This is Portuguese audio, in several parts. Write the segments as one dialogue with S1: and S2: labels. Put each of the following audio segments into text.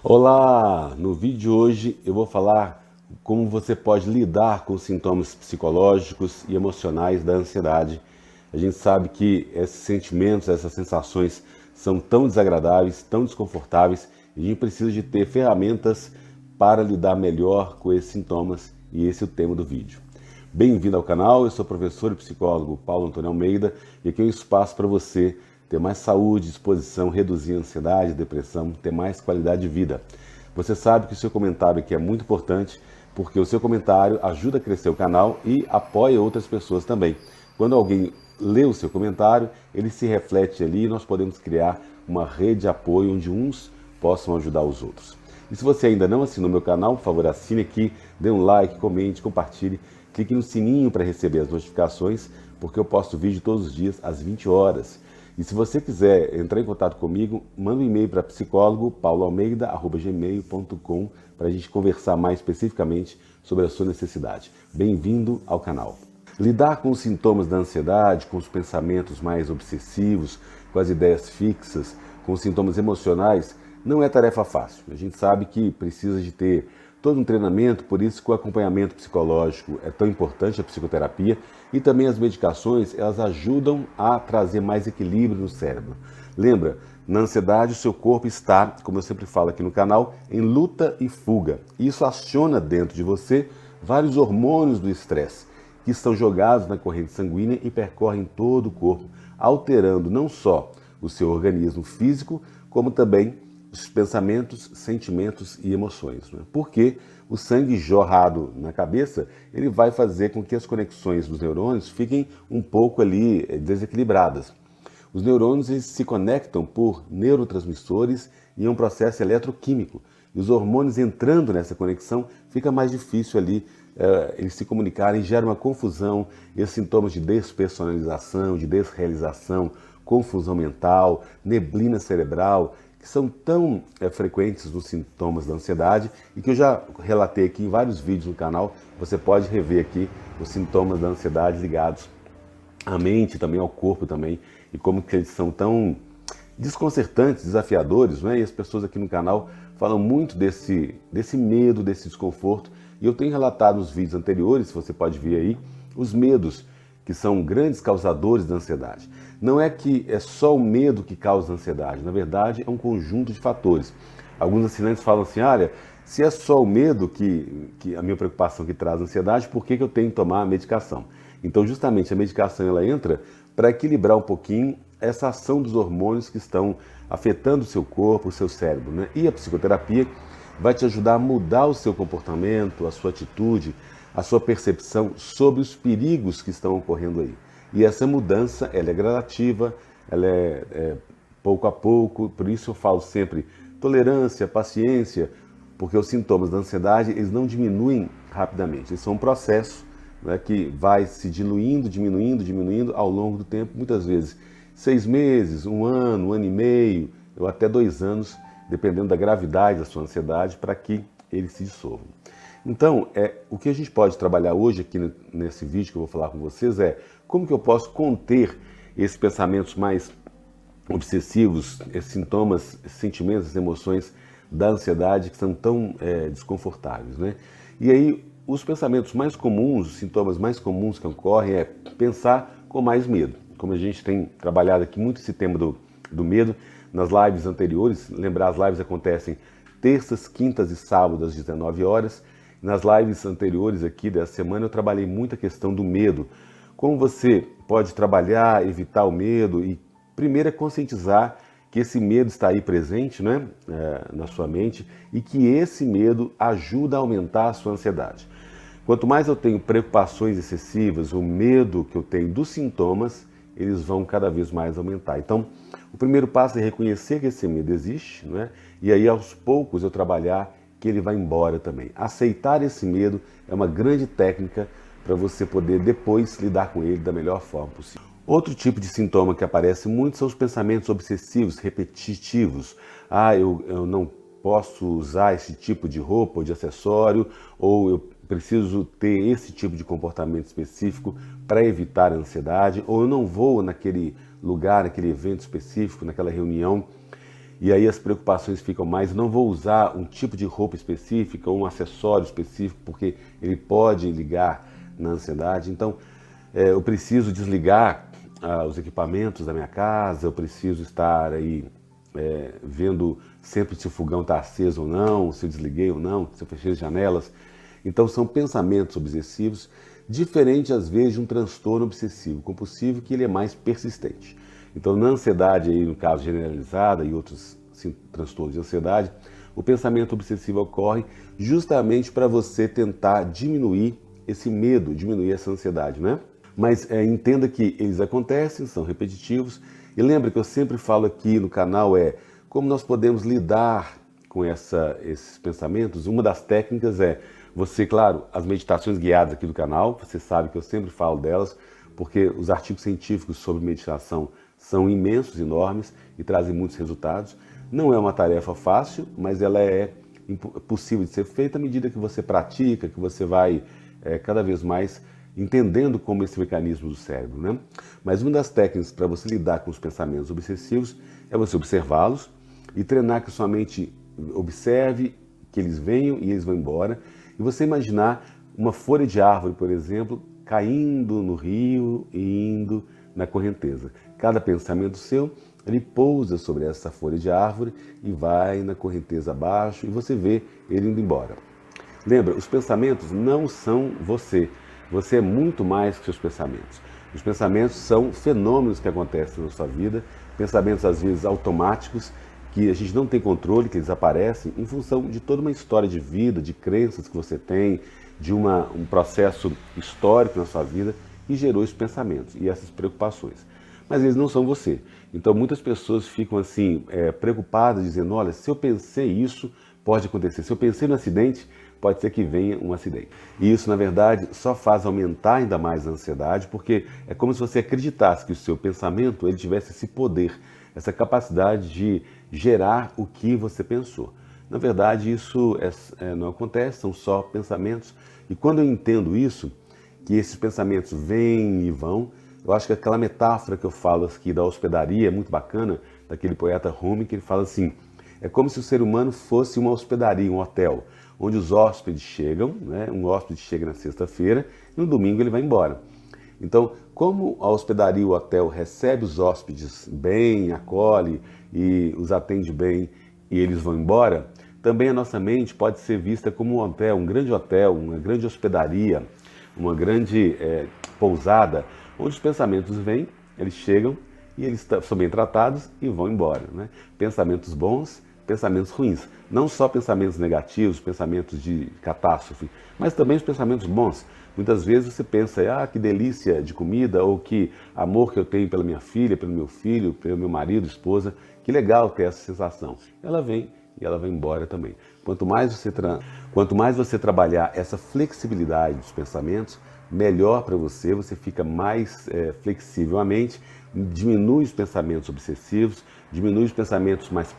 S1: Olá! No vídeo de hoje eu vou falar como você pode lidar com os sintomas psicológicos e emocionais da ansiedade. A gente sabe que esses sentimentos, essas sensações são tão desagradáveis, tão desconfortáveis, e a gente precisa de ter ferramentas para lidar melhor com esses sintomas, e esse é o tema do vídeo. Bem-vindo ao canal, eu sou o professor e psicólogo Paulo Antônio Almeida, e aqui é um espaço para você ter mais saúde, disposição, reduzir a ansiedade, depressão, ter mais qualidade de vida. Você sabe que o seu comentário aqui é muito importante, porque o seu comentário ajuda a crescer o canal e apoia outras pessoas também. Quando alguém lê o seu comentário, ele se reflete ali e nós podemos criar uma rede de apoio onde uns possam ajudar os outros. E se você ainda não assinou meu canal, por favor, assine aqui, dê um like, comente, compartilhe, clique no sininho para receber as notificações, porque eu posto vídeo todos os dias às 20 horas. E se você quiser entrar em contato comigo, manda um e-mail para psicólogo pauloalmeida@gmail.com para a gente conversar mais especificamente sobre a sua necessidade. Bem-vindo ao canal. Lidar com os sintomas da ansiedade, com os pensamentos mais obsessivos, com as ideias fixas, com os sintomas emocionais, não é tarefa fácil. A gente sabe que precisa de ter todo um treinamento, por isso que o acompanhamento psicológico é tão importante, a psicoterapia, e também as medicações, elas ajudam a trazer mais equilíbrio no cérebro. Lembra, na ansiedade o seu corpo está, como eu sempre falo aqui no canal, em luta e fuga. Isso aciona dentro de você vários hormônios do estresse, que estão jogados na corrente sanguínea e percorrem todo o corpo, alterando não só o seu organismo físico, como também os pensamentos, sentimentos e emoções. Porque o sangue jorrado na cabeça, ele vai fazer com que as conexões dos neurônios fiquem um pouco ali desequilibradas. Os neurônios eles se conectam por neurotransmissores e é um processo eletroquímico. E os hormônios entrando nessa conexão, fica mais difícil ali eles se comunicarem, gera uma confusão, e os sintomas de despersonalização, de desrealização, confusão mental, neblina cerebral, que são tão frequentes nos sintomas da ansiedade e que eu já relatei aqui em vários vídeos no canal. Você pode rever aqui os sintomas da ansiedade ligados à mente, também ao corpo também, e como que eles são tão desconcertantes, desafiadores, né? E as pessoas aqui no canal falam muito desse medo, desse desconforto, e eu tenho relatado nos vídeos anteriores, você pode ver aí, os medos que são grandes causadores da ansiedade. Não é que é só o medo que causa ansiedade, na verdade é um conjunto de fatores. Alguns assinantes falam assim, olha, se é só o medo que a minha preocupação que traz ansiedade, por que eu tenho que tomar a medicação? Então justamente a medicação ela entra para equilibrar um pouquinho essa ação dos hormônios que estão afetando o seu corpo, o seu cérebro, né? E a psicoterapia vai te ajudar a mudar o seu comportamento, a sua atitude, a sua percepção sobre os perigos que estão ocorrendo aí. E essa mudança, ela é gradativa, ela é pouco a pouco, por isso eu falo sempre tolerância, paciência, porque os sintomas da ansiedade, eles não diminuem rapidamente, eles são um processo, né, que vai se diluindo, diminuindo ao longo do tempo, muitas vezes 6 meses, um ano e meio, ou até 2 anos, dependendo da gravidade da sua ansiedade, para que eles se dissolvam. Então, o que a gente pode trabalhar hoje aqui nesse vídeo que eu vou falar com vocês é como que eu posso conter esses pensamentos mais obsessivos, esses sintomas, esses sentimentos, essas emoções da ansiedade que são tão desconfortáveis, né? E aí, os pensamentos mais comuns, os sintomas mais comuns que ocorrem é pensar com mais medo. Como a gente tem trabalhado aqui muito esse tema do medo, nas lives anteriores, lembrar, as lives acontecem terças, quintas e sábados às 19 horas. Nas lives anteriores aqui dessa semana eu trabalhei muito a questão do medo. Como você pode trabalhar, evitar o medo e primeiro é conscientizar que esse medo está aí presente, né, na sua mente e que esse medo ajuda a aumentar a sua ansiedade. Quanto mais eu tenho preocupações excessivas, o medo que eu tenho dos sintomas, eles vão cada vez mais aumentar. Então, o primeiro passo é reconhecer que esse medo existe, né? E aí aos poucos eu trabalhar que ele vai embora também. Aceitar esse medo é uma grande técnica para você poder depois lidar com ele da melhor forma possível. Outro tipo de sintoma que aparece muito são os pensamentos obsessivos, repetitivos. Eu não posso usar esse tipo de roupa ou de acessório, ou eu preciso ter esse tipo de comportamento específico para evitar a ansiedade, ou eu não vou naquele lugar, naquele evento específico, naquela reunião. e aí as preocupações ficam mais. Não vou usar um tipo de roupa específica ou um acessório específico, porque ele pode ligar na ansiedade. Então, eu preciso desligar os equipamentos da minha casa, eu preciso estar aí vendo sempre se o fogão está aceso ou não, se eu desliguei ou não, se eu fechei as janelas. Então, são pensamentos obsessivos, diferente às vezes de um transtorno obsessivo compulsivo, que ele é mais persistente. Então, na ansiedade, aí, no caso generalizada e outros transtornos de ansiedade, o pensamento obsessivo ocorre justamente para você tentar diminuir esse medo, diminuir essa ansiedade, né? Mas entenda que eles acontecem, são repetitivos, e lembra que eu sempre falo aqui no canal como nós podemos lidar com esses pensamentos. Uma das técnicas é você, claro, as meditações guiadas aqui do canal, você sabe que eu sempre falo delas, porque os artigos científicos sobre meditação são imensos, enormes e trazem muitos resultados. Não é uma tarefa fácil, mas ela é possível de ser feita à medida que você pratica, que você vai cada vez mais entendendo como esse mecanismo do cérebro, né? Mas uma das técnicas para você lidar com os pensamentos obsessivos é você observá-los e treinar que sua mente observe que eles venham e eles vão embora. E você imaginar uma folha de árvore, por exemplo, caindo no rio e indo na correnteza. Cada pensamento seu, ele pousa sobre essa folha de árvore e vai na correnteza abaixo e você vê ele indo embora. Lembra, os pensamentos não são você. Você é muito mais que seus pensamentos. Os pensamentos são fenômenos que acontecem na sua vida, pensamentos às vezes automáticos, que a gente não tem controle, que eles aparecem em função de toda uma história de vida, de crenças que você tem, de um processo histórico na sua vida que gerou esses pensamentos e essas preocupações. Mas eles não são você. Então muitas pessoas ficam assim, preocupadas, dizendo, olha, se eu pensei isso, pode acontecer. Se eu pensei no acidente, pode ser que venha um acidente. E isso, na verdade, só faz aumentar ainda mais a ansiedade, porque é como se você acreditasse que o seu pensamento ele tivesse esse poder, essa capacidade de gerar o que você pensou. Na verdade, isso não acontece, são só pensamentos. E quando eu entendo isso, que esses pensamentos vêm e vão, eu acho que aquela metáfora que eu falo aqui da hospedaria é muito bacana, daquele poeta Rumi, que ele fala assim, é como se o ser humano fosse uma hospedaria, um hotel, onde os hóspedes chegam, né? Um hóspede chega na sexta-feira e no domingo ele vai embora. Então, como a hospedaria, o hotel, recebe os hóspedes bem, acolhe e os atende bem e eles vão embora, também a nossa mente pode ser vista como um grande hotel, uma grande hospedaria, uma grande pousada, onde os pensamentos vêm, eles chegam e eles são bem tratados e vão embora, né? Pensamentos bons, pensamentos ruins. Não só pensamentos negativos, pensamentos de catástrofe, mas também os pensamentos bons. Muitas vezes você pensa, que delícia de comida, ou que amor que eu tenho pela minha filha, pelo meu filho, pelo meu marido, esposa, que legal ter essa sensação. Ela vem e ela vai embora também. Quanto mais você trabalhar essa flexibilidade dos pensamentos, melhor para você, você fica mais flexível à mente, diminui os pensamentos obsessivos, diminui os pensamentos mais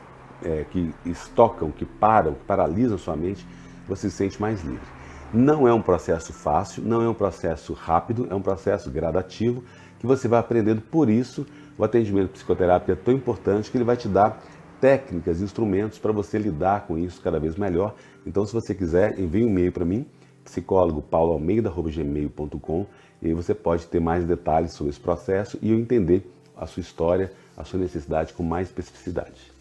S1: que estocam, que param, que paralisam sua mente, você se sente mais livre. Não é um processo fácil, não é um processo rápido, é um processo gradativo que você vai aprendendo. Por isso, o atendimento psicoterápico é tão importante que ele vai te dar técnicas, instrumentos para você lidar com isso cada vez melhor. Então, se você quiser, envie um e-mail para mim, psicólogo pauloalmeida@gmail.com, e aí você pode ter mais detalhes sobre esse processo e eu entender a sua história, a sua necessidade com mais especificidade.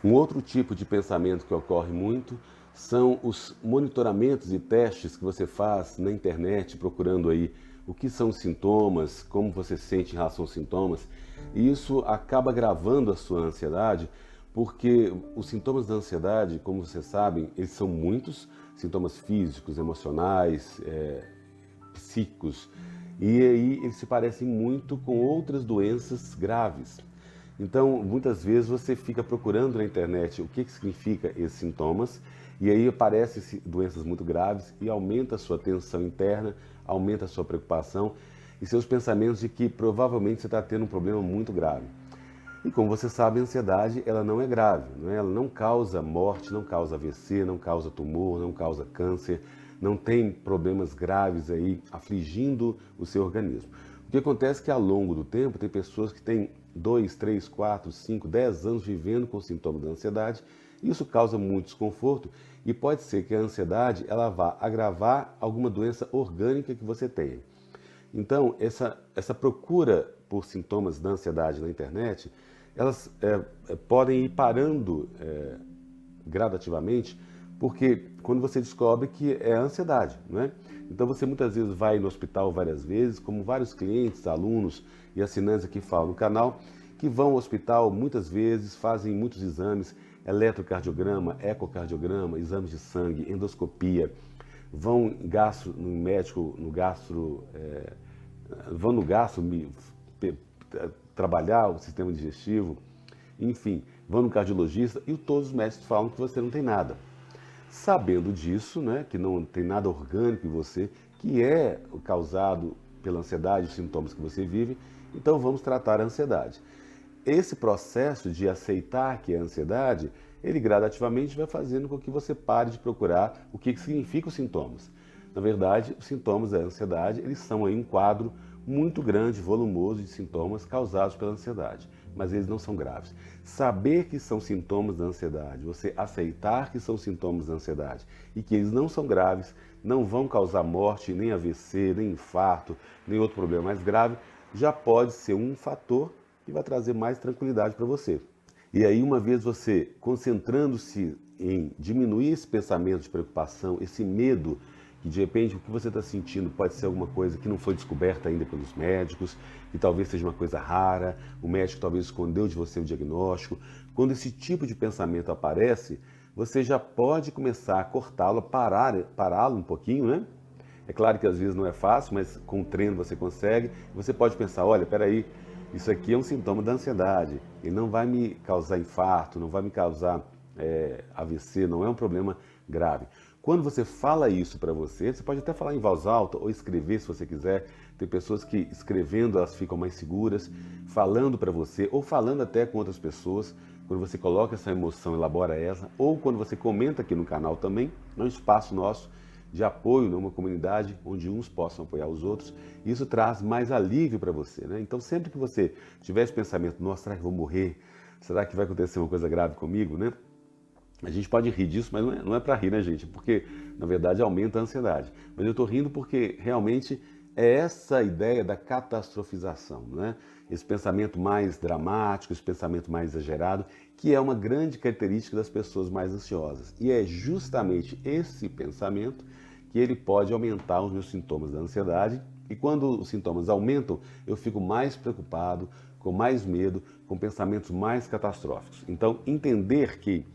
S1: Um outro tipo de pensamento que ocorre muito são os monitoramentos e testes que você faz na internet, procurando aí o que são os sintomas, como você se sente em relação aos sintomas. E isso acaba agravando a sua ansiedade, porque os sintomas da ansiedade, como vocês sabem, eles são muitos, sintomas físicos, emocionais, psíquicos, e aí eles se parecem muito com outras doenças graves. Então, muitas vezes você fica procurando na internet o que significa esses sintomas, e aí aparecem doenças muito graves e aumenta a sua tensão interna, aumenta a sua preocupação e seus pensamentos de que provavelmente você está tendo um problema muito grave. E como você sabe, a ansiedade ela não é grave, né? Ela não causa morte, não causa AVC, não causa tumor, não causa câncer, não tem problemas graves aí afligindo o seu organismo. O que acontece é que ao longo do tempo tem pessoas que têm 2, 3, 4, 5, 10 anos vivendo com sintomas da ansiedade. Isso causa muito desconforto e pode ser que a ansiedade ela vá agravar alguma doença orgânica que você tenha. Então, essa procura por sintomas da ansiedade na internet, elas podem ir parando gradativamente, porque quando você descobre que é ansiedade, né? Então você muitas vezes vai no hospital várias vezes, como vários clientes, alunos e assinantes aqui falam no canal, que vão ao hospital muitas vezes, fazem muitos exames, eletrocardiograma, ecocardiograma, exames de sangue, endoscopia, vão no médico, vão no gastro trabalhar o sistema digestivo, enfim, vão no cardiologista e todos os médicos falam que você não tem nada. Sabendo disso, né, que não tem nada orgânico em você, que é causado pela ansiedade, os sintomas que você vive, então vamos tratar a ansiedade. Esse processo de aceitar que é ansiedade, ele gradativamente vai fazendo com que você pare de procurar o que significam os sintomas. Na verdade, os sintomas da ansiedade, eles são aí um quadro muito grande, volumoso de sintomas causados pela ansiedade, mas eles não são graves. Saber que são sintomas da ansiedade, você aceitar que são sintomas da ansiedade e que eles não são graves, não vão causar morte, nem AVC, nem infarto, nem outro problema mais grave, já pode ser um fator que vai trazer mais tranquilidade para você. E aí, uma vez você concentrando-se em diminuir esse pensamento de preocupação, esse medo, que de repente o que você está sentindo pode ser alguma coisa que não foi descoberta ainda pelos médicos, que talvez seja uma coisa rara, o médico talvez escondeu de você o diagnóstico. Quando esse tipo de pensamento aparece, você já pode começar a cortá-lo, pará-lo um pouquinho, né? É claro que às vezes não é fácil, mas com o treino você consegue. Você pode pensar, olha, peraí, isso aqui é um sintoma da ansiedade, ele não vai me causar infarto, não vai me causar AVC, não é um problema grave. Quando você fala isso para você pode até falar em voz alta ou escrever se você quiser. Tem pessoas que escrevendo elas ficam mais seguras, falando para você ou falando até com outras pessoas. Quando você coloca essa emoção, elabora essa, ou quando você comenta aqui no canal também, é um espaço nosso de apoio, numa comunidade onde uns possam apoiar os outros. Isso traz mais alívio para você, né? Então sempre que você tiver esse pensamento, nossa, será que eu vou morrer? Será que vai acontecer uma coisa grave comigo, né? A gente pode rir disso, mas não é para rir, né, gente? Porque, na verdade, aumenta a ansiedade. Mas eu estou rindo porque, realmente, é essa ideia da catastrofização, né? Esse pensamento mais dramático, esse pensamento mais exagerado, que é uma grande característica das pessoas mais ansiosas. E é justamente esse pensamento que ele pode aumentar os meus sintomas da ansiedade. E quando os sintomas aumentam, eu fico mais preocupado, com mais medo, com pensamentos mais catastróficos. Então, entender que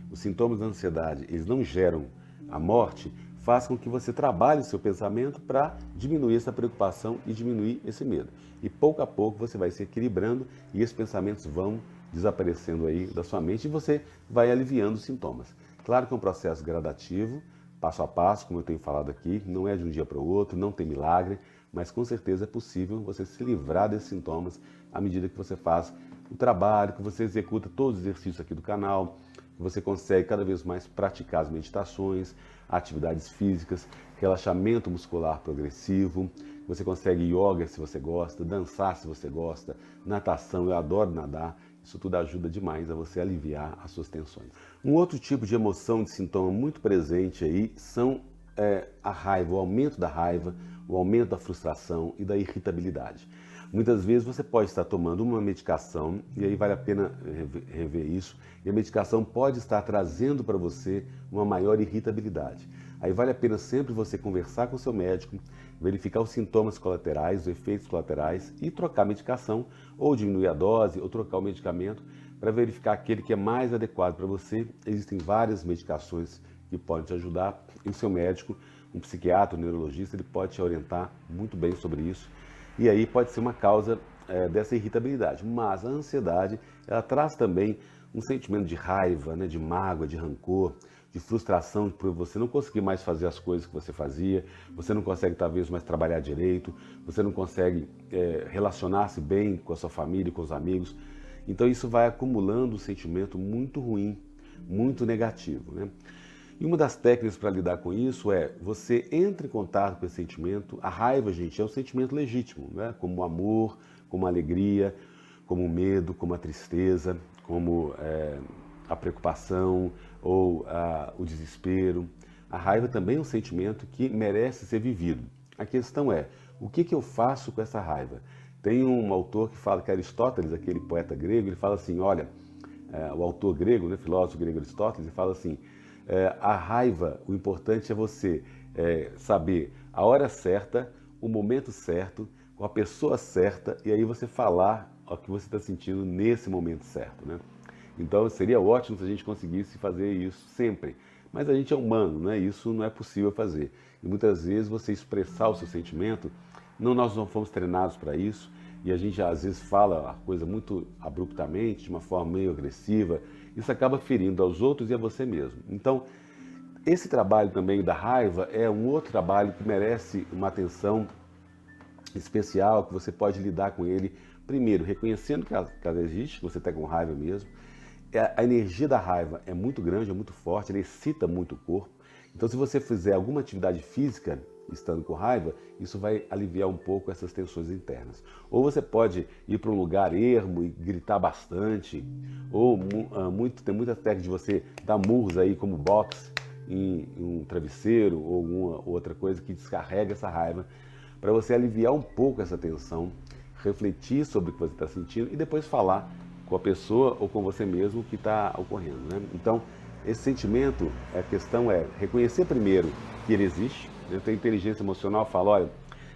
S1: os sintomas da ansiedade, eles não geram a morte, faz com que você trabalhe o seu pensamento para diminuir essa preocupação e diminuir esse medo. E pouco a pouco você vai se equilibrando e esses pensamentos vão desaparecendo aí da sua mente e você vai aliviando os sintomas. Claro que é um processo gradativo, passo a passo, como eu tenho falado aqui, não é de um dia para o outro, não tem milagre, mas com certeza é possível você se livrar desses sintomas à medida que você faz o trabalho, que você executa todos os exercícios aqui do canal, que você consegue cada vez mais praticar as meditações, atividades físicas, relaxamento muscular progressivo, você consegue yoga se você gosta, dançar se você gosta, natação, eu adoro nadar, isso tudo ajuda demais a você aliviar as suas tensões. Um outro tipo de emoção, de sintoma muito presente aí são a raiva, o aumento da raiva, o aumento da frustração e da irritabilidade. Muitas vezes você pode estar tomando uma medicação, e aí vale a pena rever isso, e a medicação pode estar trazendo para você uma maior irritabilidade. Aí vale a pena sempre você conversar com o seu médico, verificar os sintomas colaterais, os efeitos colaterais e trocar a medicação, ou diminuir a dose, ou trocar o medicamento, para verificar aquele que é mais adequado para você. Existem várias medicações que podem te ajudar, e o seu médico, um psiquiatra, um neurologista, ele pode te orientar muito bem sobre isso. E aí pode ser uma causa dessa irritabilidade. Mas a ansiedade, ela traz também um sentimento de raiva, né, de mágoa, de rancor, de frustração por você não conseguir mais fazer as coisas que você fazia, você não consegue talvez mais trabalhar direito, você não consegue relacionar-se bem com a sua família, com os amigos. Então isso vai acumulando um sentimento muito ruim, muito negativo, né? E uma das técnicas para lidar com isso é você entra em contato com esse sentimento. A raiva, gente, é um sentimento legítimo, né? Como o amor, como a alegria, como o medo, como a tristeza, como a preocupação ou o desespero. A raiva também é um sentimento que merece ser vivido. A questão é, o que eu faço com essa raiva? Tem um autor que fala que Aristóteles, aquele poeta grego, ele fala assim, olha, o autor grego, né, filósofo grego Aristóteles, ele fala assim, a raiva, o importante é você saber a hora certa, o momento certo, com a pessoa certa, e aí você falar o que você está sentindo nesse momento certo, né? Então seria ótimo se a gente conseguisse fazer isso sempre. Mas a gente é humano, né? Isso não é possível fazer. E muitas vezes você expressar o seu sentimento, nós não fomos treinados para isso, e a gente às vezes fala a coisa muito abruptamente, de uma forma meio agressiva, isso acaba ferindo aos outros e a você mesmo. Então, esse trabalho também da raiva é um outro trabalho que merece uma atenção especial, que você pode lidar com ele, primeiro, reconhecendo que ela existe, que você está com raiva mesmo. A energia da raiva é muito grande, é muito forte, ela excita muito o corpo. Então, se você fizer alguma atividade física estando com raiva, isso vai aliviar um pouco essas tensões internas. Ou você pode ir para um lugar ermo e gritar bastante, ou tem muita técnica de você dar murros aí, como boxe, em um travesseiro ou alguma outra coisa que descarrega essa raiva, para você aliviar um pouco essa tensão, refletir sobre o que você está sentindo e depois falar com a pessoa ou com você mesmo o que está ocorrendo, né? Então, esse sentimento, a questão é reconhecer primeiro que ele existe, né? Então, a inteligência emocional fala, olha,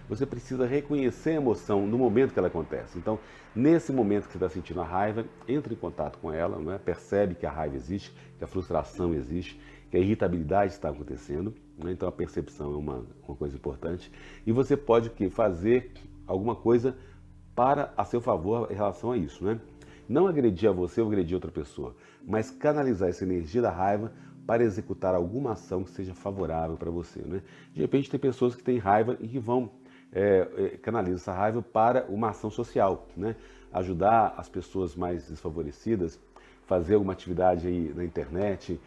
S1: você precisa reconhecer a emoção no momento que ela acontece. Então, nesse momento que você está sentindo a raiva, entre em contato com ela, né? Percebe que a raiva existe, que a frustração existe, que a irritabilidade está acontecendo, né? Então a percepção é uma coisa importante. E você pode fazer alguma coisa para a seu favor em relação a isso, né? Não agredir a você ou agredir outra pessoa, mas canalizar essa energia da raiva para executar alguma ação que seja favorável para você, né? De repente tem pessoas que têm raiva e que vão canalizar essa raiva para uma ação social, né? Ajudar as pessoas mais desfavorecidas, fazer alguma atividade aí na internet,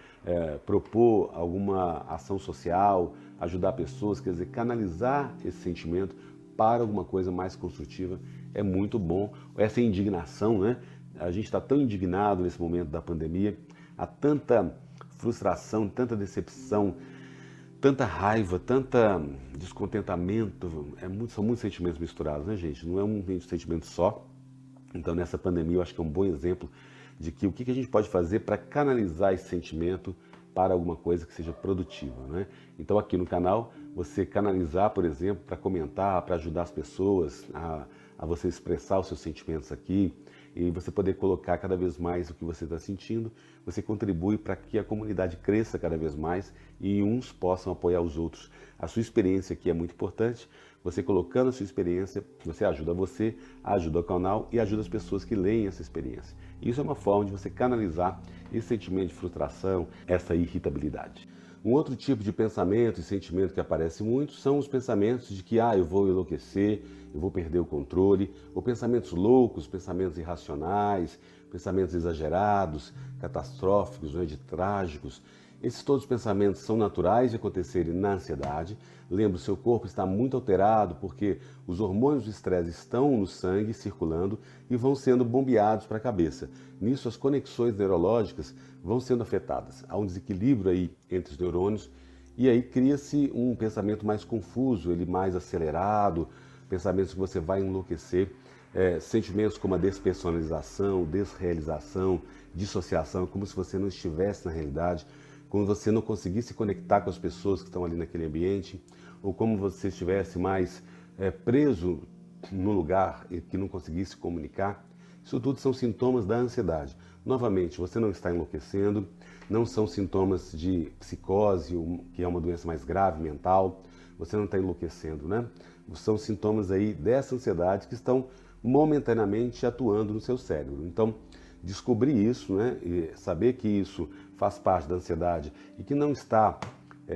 S1: propor alguma ação social, ajudar pessoas, quer dizer, canalizar esse sentimento para alguma coisa mais construtiva é muito bom. Essa indignação, né? A gente está tão indignado nesse momento da pandemia, há tanta frustração, tanta decepção, tanta raiva, tanta descontentamento, são muitos sentimentos misturados, né, gente? Não é um sentimento só. Então, nessa pandemia, eu acho que é um bom exemplo de que o que a gente pode fazer para canalizar esse sentimento para alguma coisa que seja produtiva, né? Então, aqui no canal, você canalizar, por exemplo, para comentar, para ajudar as pessoas a você expressar os seus sentimentos aqui e você poder colocar cada vez mais o que você está sentindo, você contribui para que a comunidade cresça cada vez mais e uns possam apoiar os outros. A sua experiência aqui é muito importante. Você colocando a sua experiência, você ajuda o canal e ajuda as pessoas que leem essa experiência. Isso é uma forma de você canalizar esse sentimento de frustração, essa irritabilidade. Um outro tipo de pensamento e sentimento que aparece muito são os pensamentos de que eu vou enlouquecer, eu vou perder o controle, ou pensamentos loucos, pensamentos irracionais, pensamentos exagerados, catastróficos, né, de trágicos. Esses todos os pensamentos são naturais de acontecerem na ansiedade. Lembra, o seu corpo está muito alterado porque os hormônios do estresse estão no sangue circulando e vão sendo bombeados para a cabeça. Nisso, as conexões neurológicas vão sendo afetadas. Há um desequilíbrio aí entre os neurônios e aí cria-se um pensamento mais confuso, ele mais acelerado, pensamentos que você vai enlouquecer. Sentimentos como a despersonalização, desrealização, dissociação, como se você não estivesse na realidade, como você não conseguisse conectar com as pessoas que estão ali naquele ambiente, ou como você estivesse mais preso no lugar e que não conseguisse comunicar. Isso tudo são sintomas da ansiedade. Novamente, você não está enlouquecendo, não são sintomas de psicose, que é uma doença mais grave mental, você não está enlouquecendo, né? São sintomas aí dessa ansiedade que estão momentaneamente atuando no seu cérebro. Então, descobrir isso, né, e saber que isso faz parte da ansiedade e que não está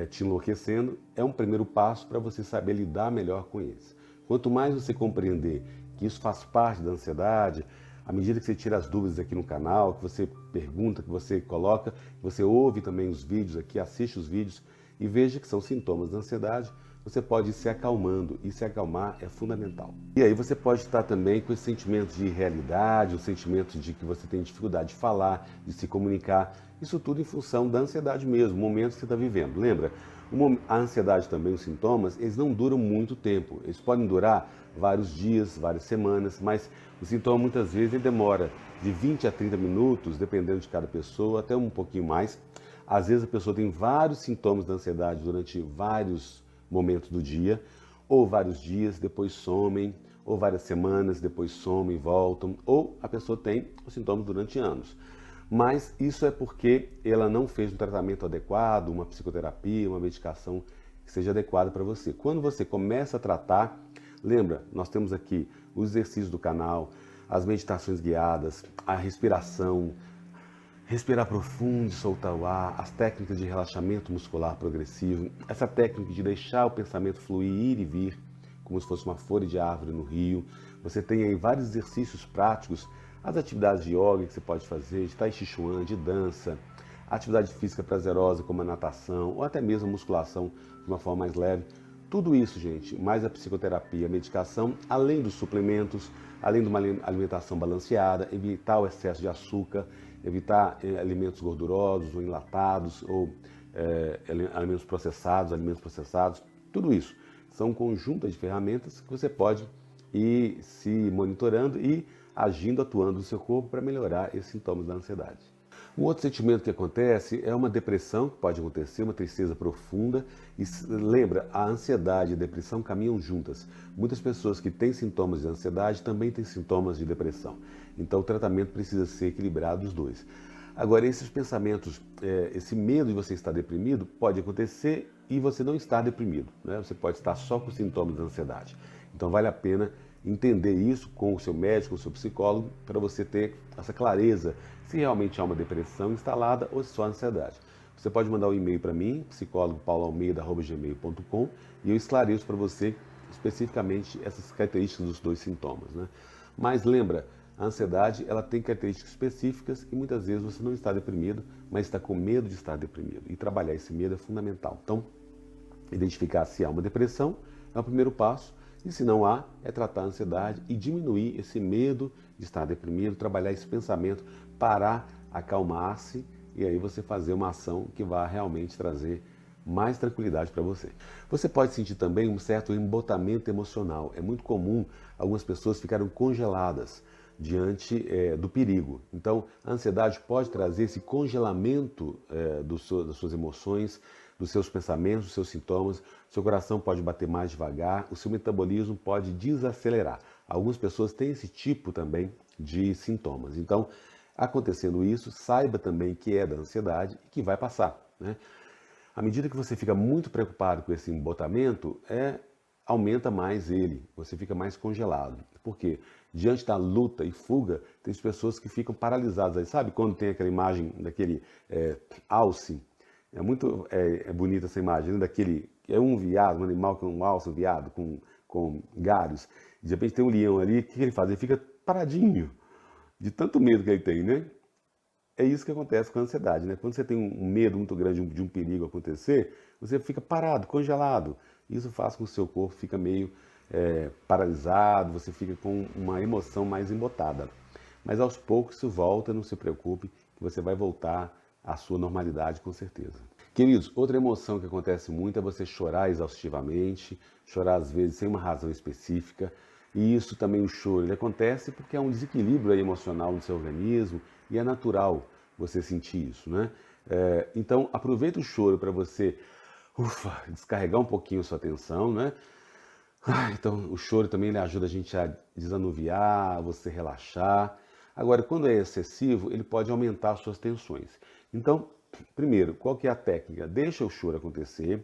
S1: te enlouquecendo, é um primeiro passo para você saber lidar melhor com isso. Quanto mais você compreender que isso faz parte da ansiedade, À medida que você tira as dúvidas aqui no canal, que você pergunta, que você coloca, que você ouve também os vídeos aqui, assiste os vídeos e veja que são sintomas da ansiedade, você pode ir se acalmando, e se acalmar é fundamental. E aí você pode estar também com esse sentimento de irrealidade, o sentimento de que você tem dificuldade de falar, de se comunicar, isso tudo em função da ansiedade mesmo, o momento que você está vivendo. Lembra? A ansiedade também, os sintomas, eles não duram muito tempo, eles podem durar vários dias, várias semanas, mas o sintoma muitas vezes ele demora de 20 a 30 minutos, dependendo de cada pessoa, até um pouquinho mais. Às vezes a pessoa tem vários sintomas da ansiedade durante vários momentos do dia, ou vários dias, depois somem, ou várias semanas, depois somem e voltam, ou a pessoa tem os sintomas durante anos. Mas isso é porque ela não fez um tratamento adequado, uma psicoterapia, uma medicação que seja adequada para você. Quando você começa a tratar, lembra, nós temos aqui os exercícios do canal, as meditações guiadas, a respiração, respirar profundo e soltar o ar, as técnicas de relaxamento muscular progressivo, essa técnica de deixar o pensamento fluir, ir e vir, como se fosse uma folha de árvore no rio. Você tem aí vários exercícios práticos, as atividades de yoga que você pode fazer, de tai chi chuan, de dança, atividade física prazerosa como a natação, ou até mesmo a musculação de uma forma mais leve. Tudo isso, gente, mais a psicoterapia, a medicação, além dos suplementos, além de uma alimentação balanceada, evitar o excesso de açúcar, evitar alimentos gordurosos ou enlatados, ou alimentos processados, tudo isso são um conjunto de ferramentas que você pode ir se monitorando e agindo, atuando no seu corpo para melhorar esses sintomas da ansiedade. Um outro sentimento que acontece é uma depressão, que pode acontecer, uma tristeza profunda. E lembra, a ansiedade e a depressão caminham juntas. Muitas pessoas que têm sintomas de ansiedade também têm sintomas de depressão. Então o tratamento precisa ser equilibrado dos dois. Agora, esses pensamentos, esse medo de você estar deprimido pode acontecer e você não estar deprimido, né? Você pode estar só com sintomas de ansiedade. Então vale a pena entender isso com o seu médico, com o seu psicólogo, para você ter essa clareza se realmente há uma depressão instalada ou se só ansiedade. Você pode mandar um e-mail para mim, psicólogo.pauloalmeida@gmail.com, e eu esclareço para você especificamente essas características dos dois sintomas, né? Mas lembra, a ansiedade ela tem características específicas e muitas vezes você não está deprimido, mas está com medo de estar deprimido. E trabalhar esse medo é fundamental. Então, identificar se há uma depressão é o primeiro passo. E se não há, é tratar a ansiedade e diminuir esse medo de estar deprimido, trabalhar esse pensamento, parar, acalmar-se e aí você fazer uma ação que vá realmente trazer mais tranquilidade para você. Você pode sentir também um certo embotamento emocional. É muito comum algumas pessoas ficarem congeladas diante do perigo. Então, a ansiedade pode trazer esse congelamento das suas emoções, dos seus pensamentos, dos seus sintomas. Seu coração pode bater mais devagar, o seu metabolismo pode desacelerar. Algumas pessoas têm esse tipo também de sintomas. Então, acontecendo isso, saiba também que é da ansiedade e que vai passar, né? À medida que você fica muito preocupado com esse embotamento, aumenta mais ele, você fica mais congelado. Por quê? Diante da luta e fuga, tem pessoas que ficam paralisadas. Aí, sabe quando tem aquela imagem daquele alce? É muito bonita essa imagem, né? Daquele, é um veado, um animal que é um alce, um veado com galhos. De repente tem um leão ali, o que ele faz? Ele fica paradinho, de tanto medo que ele tem, né? É isso que acontece com a ansiedade, né? Quando você tem um medo muito grande de um perigo acontecer, você fica parado, congelado. Isso faz com que o seu corpo fica meio paralisado, você fica com uma emoção mais embotada. Mas aos poucos isso volta, não se preocupe, que você vai voltar à sua normalidade com certeza. Queridos, outra emoção que acontece muito é você chorar exaustivamente, chorar às vezes sem uma razão específica. E isso também, o choro, ele acontece porque há um desequilíbrio emocional no seu organismo e é natural você sentir isso, né? Então, aproveita o choro para você descarregar um pouquinho a sua atenção, né? Então, o choro também ele ajuda a gente a desanuviar, você relaxar. Agora, quando é excessivo, ele pode aumentar as suas tensões. Então, primeiro, qual que é a técnica? Deixa o choro acontecer,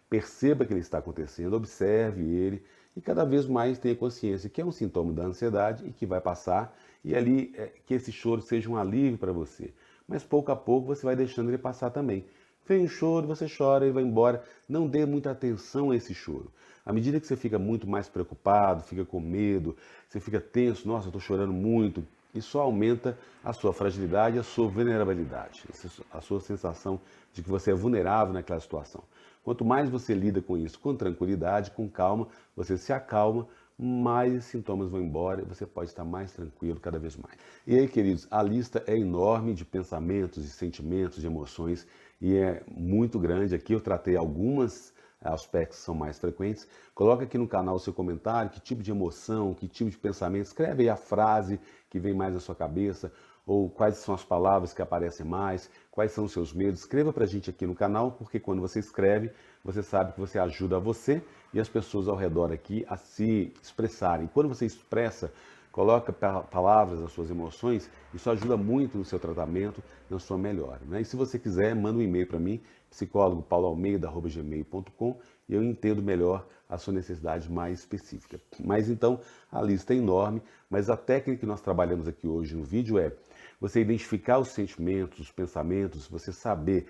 S1: perceba que ele está acontecendo, observe ele e cada vez mais tenha consciência que é um sintoma da ansiedade e que vai passar e ali que esse choro seja um alívio para você. Mas pouco a pouco você vai deixando ele passar também. Vem um choro, você chora e vai embora. Não dê muita atenção a esse choro. À medida que você fica muito mais preocupado, fica com medo, você fica tenso, nossa, eu estou chorando muito, e só aumenta a sua fragilidade e a sua vulnerabilidade, a sua sensação de que você é vulnerável naquela situação. Quanto mais você lida com isso com tranquilidade, com calma, você se acalma, mais sintomas vão embora e você pode estar mais tranquilo cada vez mais. E aí, queridos, a lista é enorme de pensamentos, de sentimentos, de emoções e é muito grande. Aqui eu tratei algumas aspectos que são mais frequentes. Coloca aqui no canal o seu comentário, que tipo de emoção, que tipo de pensamento. Escreve aí a frase que vem mais na sua cabeça, ou quais são as palavras que aparecem mais, quais são os seus medos. Escreva pra gente aqui no canal, porque quando você escreve, você sabe que você ajuda você e as pessoas ao redor aqui a se expressarem. Quando você expressa, coloca palavras as suas emoções, isso ajuda muito no seu tratamento, na sua melhora, né? E se você quiser, manda um e-mail para mim, psicólogo.pauloalmeida@gmail.com, e eu entendo melhor a sua necessidade mais específica. Mas então, a lista é enorme, mas a técnica que nós trabalhamos aqui hoje no vídeo é você identificar os sentimentos, os pensamentos, você saber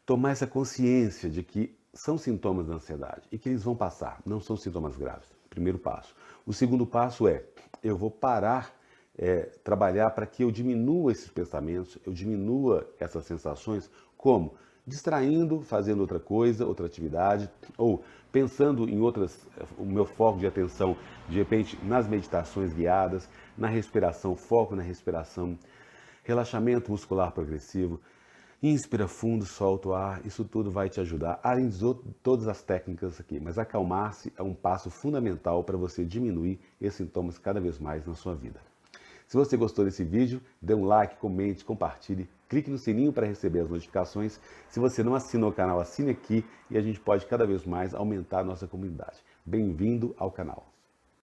S1: tomar essa consciência de que são sintomas da ansiedade e que eles vão passar, não são sintomas graves. Primeiro passo. O segundo passo é, eu vou parar, trabalhar para que eu diminua esses pensamentos, eu diminua essas sensações, como? Distraindo, fazendo outra coisa, outra atividade, ou pensando em outras, o meu foco de atenção, de repente, nas meditações guiadas, na respiração, foco na respiração, relaxamento muscular progressivo, inspira fundo, solta o ar, isso tudo vai te ajudar, além de todas as técnicas aqui. Mas acalmar-se é um passo fundamental para você diminuir esses sintomas cada vez mais na sua vida. Se você gostou desse vídeo, dê um like, comente, compartilhe, clique no sininho para receber as notificações. Se você não assinou o canal, assine aqui e a gente pode cada vez mais aumentar a nossa comunidade. Bem-vindo ao canal.